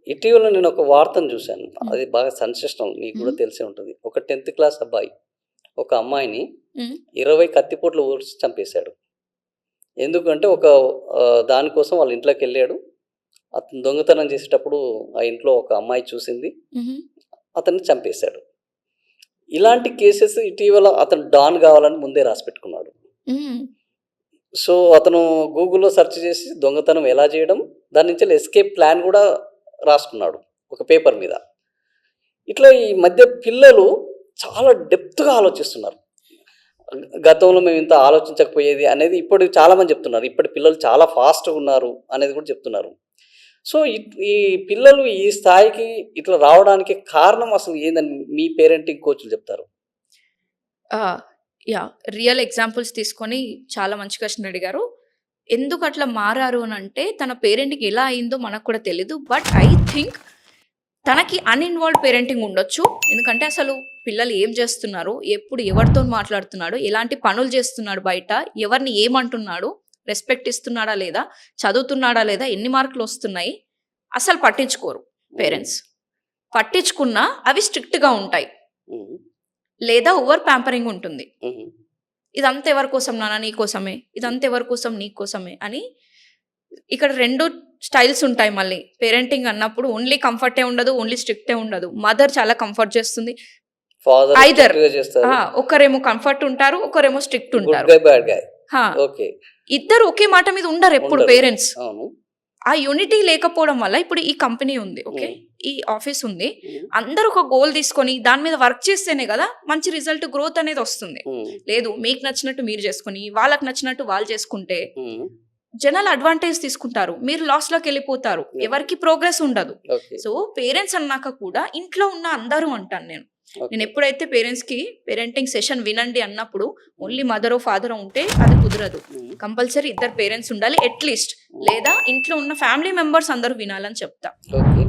ఇటీవల నేను ఒక వార్తను చూశాను. హ్మ్. అది బాగా సెన్సేషనల్. మీకు కూడా హ్మ్. తెలిసే ఉంటుంది. ఒక 10th క్లాస్ అబ్బాయి ఒక అమ్మాయిని హ్మ్. 20 కత్తిపోట్లు పొడిచి చంపేశాడు. ఎందుకంటే దానికోసం వాళ్ళ ఇంట్లోకెళ్ళాడు. అతను దొంగతనం చేసేటప్పుడు ఆ ఇంట్లో ఒక అమ్మాయి చూసింది. హుహు. అతన్ని చంపేశాడు. ఇలాంటి కేసెస్ ఇటీవల అతను డాన్ కావాలని ముందే రాసిపెట్టుకున్నాడు. హ్మ్. సో, అతను గూగుల్‌లో సెర్చ్ చేసి దొంగతనం ఎలా చేయడం, దాని నుంచెల్లి ఎస్కేప్ ప్లాన్ కూడా రాసుకున్నాడు ఒక పేపర్ మీద. ఇట్లా ఈ మధ్య పిల్లలు చాలా డెప్త్‌గా ఆలోచిస్తున్నారు. గతంలో మేము ఇంత ఆలోచించకపోయేది అనేది ఇప్పుడు చాలామంది చెప్తున్నారు. ఇప్పటి పిల్లలు చాలా ఫాస్ట్‌గా ఉన్నారు అనేది కూడా చెప్తున్నారు. సో, ఈ పిల్లలు ఈ స్థాయికి ఇట్లా రావడానికి కారణం అసలు ఏందని మీ పేరెంటింగ్ కోచ్‌లు చెప్తారు? యాహ్! రియల్ ఎగ్జాంపుల్స్ తీసుకొని చాలా మంచి క్వెషన్ అడిగారు. ఎందుకు అట్లా మారారు అనంటే, తన పేరెంటింగ్ ఎలా అయిందో మనకు కూడా తెలీదు. బట్ ఐ థింక్ తనకి అన్‌ఇన్వాల్వ్డ్ పేరెంటింగ్ ఉండొచ్చు. ఎందుకంటే అసలు పిల్లలు ఏం చేస్తున్నారు? ఎప్పుడు ఎవరితోని మాట్లాడుతున్నాడు? ఎలాంటి పనులు చేస్తున్నాడు బయట? ఎవరిని ఏమంటున్నాడు? రెస్పెక్ట్ ఇస్తున్నాడా లేదా? చదువుతున్నాడా లేదా? ఎన్ని మార్కులు వస్తున్నాయి? అసలు పట్టించుకోరు పేరెంట్స్. పట్టించుకున్నా అవి స్ట్రిక్ట్‌గా ఉంటాయి. హ్మ్. లేదా ఓవర్ ప్యాంపరింగ్ ఉంటుంది. హుహు. ఇదంతా ఎవరి కోసం నాన్న నీ కోసమే. ఇదంతా ఎవరి కోసం నీ కోసమే అని ఇక్కడ 2 స్టైల్స్ ఉంటాయి మళ్ళీ. పేరెంటింగ్ అన్నప్పుడు ఓన్లీ కంఫర్టే ఉండదు. ఓన్లీ స్ట్రిక్టే ఉండదు. మదర్ చాలా కంఫర్ట్ చేస్తుంది. ఫాదర్ ఐదర్ స్ట్రిక్ట్‌గా చేస్తారు. ఒకరేమో కంఫర్ట్ ఉంటారు. ఒకరేమో స్ట్రిక్ట్ గుడ్ ఉంటారు. గై, బ్యాడ్ గై. హా! ఓకే. ఇద్దరు ఒకే మాట మీద ఉండరు ఎప్పుడు ఉండరు. పేరెంట్స్. అవును. ఆ యూనిటీ లేకపోవడం వల్ల ఇప్పుడు ఈ కంపెనీ ఉంది. ఓకే. హ్మ్. ఈ ఆఫీస్ ఉంది. హ్మ్. అందరూ ఒక గోల్ తీసుకొని దాని మీద వర్క్ చేస్తేనే కదా మంచి రిజల్ట్ గ్రోత్ అనేది వస్తుంది. హ్మ్. లేదు మీకు నచ్చినట్టు మీరు చేసుకొని, వాళ్ళకి నచ్చినట్టు వాళ్ళు చేసుకుంటే హ్మ్. జనాలు అడ్వాంటేజ్ తీసుకుంటారు. మీరు లాస్‌లోకెళ్ళిపోతారు. ఓకే. ఎవరికీ ప్రోగ్రెస్ ఉండదు. ఓకే. సో, పేరెంట్స్ అన్నాక కూడా ఇంట్లో ఉన్న అందరూ అంటాను నేను. ఓకే. నేను ఎప్పుడైతే పేరెంట్స్‌కి పేరెంటింగ్ సెషన్ వినండి అన్నప్పుడు ఓన్లీ మదరో, ఫాదరో ఉంటే అది కుదరదు. హ్మ్. కంపల్సరీ ఇద్దరు పేరెంట్స్ ఉండాలి అట్‌లీస్ట్. లేదా ఇంట్లో ఉన్న ఫ్యామిలీ మెంబర్స్ అందరూ వినాలని చెప్తా. ఓకే.